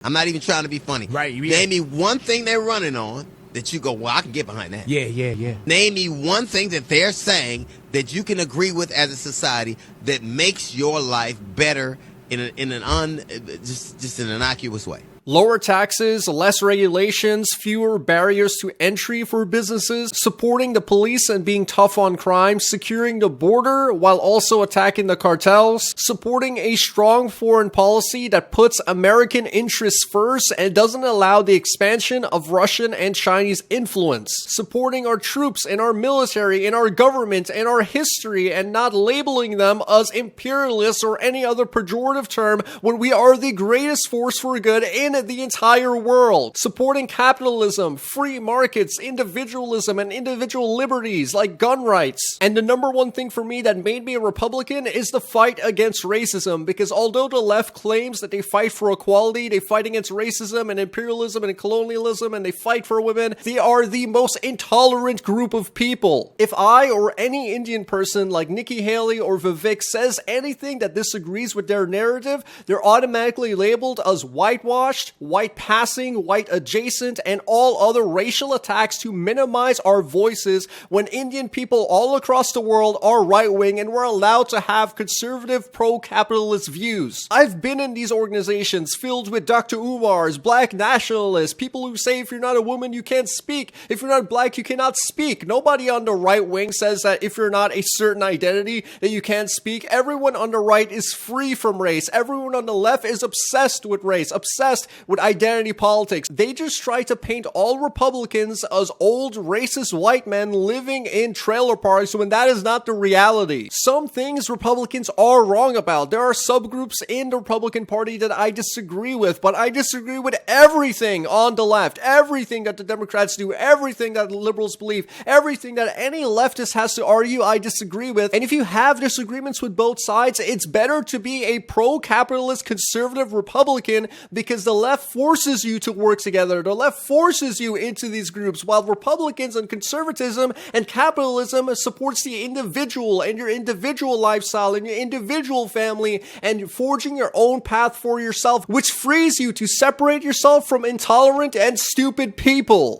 I'm not even trying to be funny. Right, yeah. Name me one thing they're running on that you go, well, I can get behind that. Yeah. Name me one thing that they're saying that you can agree with as a society that makes your life better in an innocuous way. Lower taxes, less regulations, fewer barriers to entry for businesses, supporting the police and being tough on crime, securing the border while also attacking the cartels, supporting a strong foreign policy that puts American interests first and doesn't allow the expansion of Russian and Chinese influence, supporting our troops and our military and our government and our history and not labeling them as imperialists or any other pejorative term when we are the greatest force for good in the entire world, supporting capitalism, free markets, individualism, and individual liberties like gun rights. And the number one thing for me that made me a Republican is the fight against racism, because although the left claims that they fight for equality, they fight against racism and imperialism and colonialism, and they fight for women, they are the most intolerant group of people. If I or any Indian person like Nikki Haley or Vivek says anything that disagrees with their narrative, they're automatically labeled as whitewashed, white passing, white adjacent, and all other racial attacks to minimize our voices when Indian people all across the world are right-wing and we're allowed to have conservative pro-capitalist views. I've been in these organizations filled with Dr. Umars, black nationalists, people who say if you're not a woman you can't speak, if you're not black you cannot speak. Nobody on the right wing says that if you're not a certain identity that you can't speak. Everyone on the right is free from race. Everyone on the left is obsessed with race, obsessed with identity politics. They just try to paint all Republicans as old racist white men living in trailer parks when that is not the reality. Some things Republicans are wrong about. There are subgroups in the Republican Party that I disagree with, but I disagree with everything on the left, everything that the Democrats do, everything that liberals believe, everything that any leftist has to argue, I disagree with. And if you have disagreements with both sides, it's better to be a pro-capitalist conservative Republican, because the left forces you to work together. The left forces you into these groups, while Republicans and conservatism and capitalism supports the individual and your individual lifestyle and your individual family and forging your own path for yourself, which frees you to separate yourself from intolerant and stupid people.